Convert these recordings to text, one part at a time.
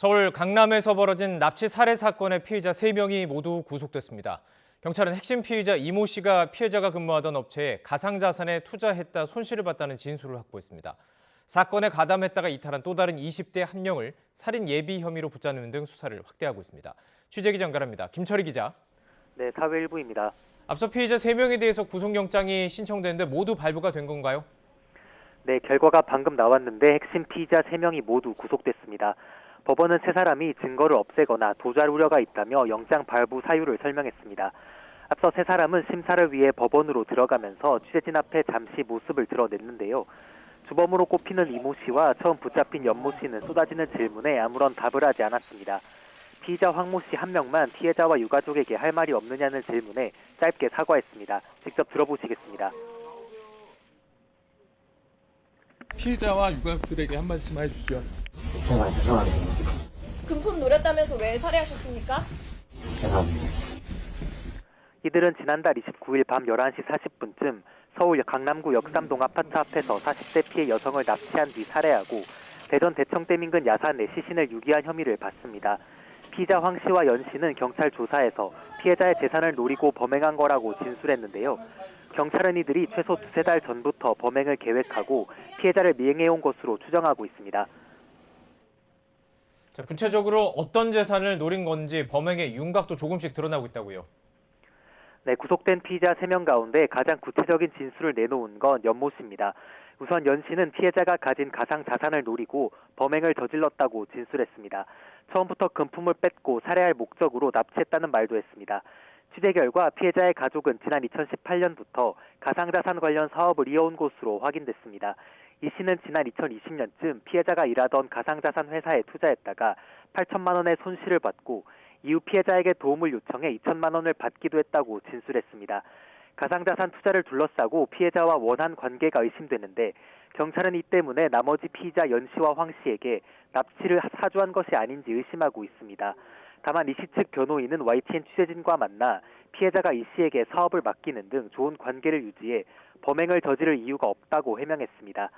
서울 강남에서 벌어진 납치 살해 사건의 피해자 3명이 모두 구속됐습니다. 경찰은 핵심 피의자 이모 씨가 피해자가 근무하던 업체에 가상자산에 투자했다 손실을 봤다는 진술을 확보했습니다. 사건에 가담했다가 이탈한 또 다른 20대 1명을 살인 예비 혐의로 붙잡는 등 수사를 확대하고 있습니다. 취재기 연결합니다. 김철희 기자. 네, 사회일부입니다. 앞서 피해자 3명에 대해서 구속영장이 신청됐는데 모두 발부가 된 건가요? 네, 결과가 방금 나왔는데 핵심 피의자 3명이 모두 구속됐습니다. 법원은 세 사람이 증거를 없애거나 도주할 우려가 있다며 영장 발부 사유를 설명했습니다. 앞서 세 사람은 심사를 위해 법원으로 들어가면서 취재진 앞에 잠시 모습을 드러냈는데요. 주범으로 꼽히는 이모 씨와 처음 붙잡힌 연모 씨는 쏟아지는 질문에 아무런 답을 하지 않았습니다. 피의자 황모 씨 한 명만 피해자와 유가족에게 할 말이 없느냐는 질문에 짧게 사과했습니다. 직접 들어보시겠습니다. 피해자와 유가족들에게 한 말씀 해주시죠. 정말 죄송합니다. 금품 노렸다면서 왜 살해하셨습니까? 죄송합니다. 이들은 지난달 29일 밤 11시 40분쯤 서울 강남구 역삼동 아파트 앞에서 40대 피해 여성을 납치한 뒤 살해하고 대전 대청댐 인근 야산에 시신을 유기한 혐의를 받습니다. 피의자 황 씨와 연 씨는 경찰 조사에서 피해자의 재산을 노리고 범행한 거라고 진술했는데요. 경찰은 이들이 최소 2-3달 전부터 범행을 계획하고 피해자를 미행해온 것으로 추정하고 있습니다. 자, 구체적으로 어떤 재산을 노린 건지 범행의 윤곽도 조금씩 드러나고 있다고요. 네, 구속된 피의자 3명 가운데 가장 구체적인 진술을 내놓은 건 연모 씨입니다. 우선 연 씨는 피해자가 가진 가상 자산을 노리고 범행을 저질렀다고 진술했습니다. 처음부터 금품을 뺏고 살해할 목적으로 납치했다는 말도 했습니다. 취재 결과 피해자의 가족은 지난 2018년부터 가상자산 관련 사업을 이어온 것으로 확인됐습니다. 이 씨는 지난 2020년쯤 피해자가 일하던 가상자산 회사에 투자했다가 8천만 원의 손실을 받고 이후 피해자에게 도움을 요청해 2천만 원을 받기도 했다고 진술했습니다. 가상자산 투자를 둘러싸고 피해자와 원한 관계가 의심되는데 경찰은 이 때문에 나머지 피의자 연 씨와 황 씨에게 납치를 사주한 것이 아닌지 의심하고 있습니다. 다만 이 씨 측 변호인은 YTN 취재진과 만나 피해자가 이 씨에게 사업을 맡기는 등 좋은 관계를 유지해 범행을 저지를 이유가 없다고 해명했습니다.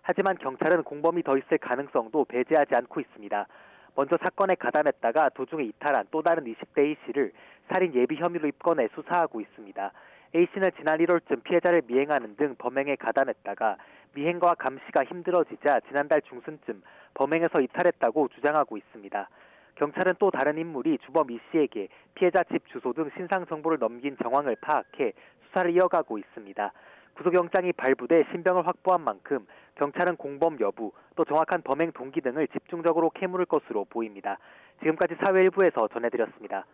하지만 경찰은 공범이 더 있을 가능성도 배제하지 않고 있습니다. 먼저 사건에 가담했다가 도중에 이탈한 또 다른 20대 A씨를 살인 예비 혐의로 입건해 수사하고 있습니다. A씨는 지난 1월쯤 피해자를 미행하는 등 범행에 가담했다가 미행과 감시가 힘들어지자 지난달 중순쯤 범행에서 이탈했다고 주장하고 있습니다. 경찰은 또 다른 인물이 주범 E씨에게 피해자 집 주소 등 신상 정보를 넘긴 정황을 파악해 수사를 이어가고 있습니다. 구속영장이 발부돼 신병을 확보한 만큼 경찰은 공범 여부, 또 정확한 범행 동기 등을 집중적으로 캐물을 것으로 보입니다. 지금까지 사회일부에서 전해드렸습니다.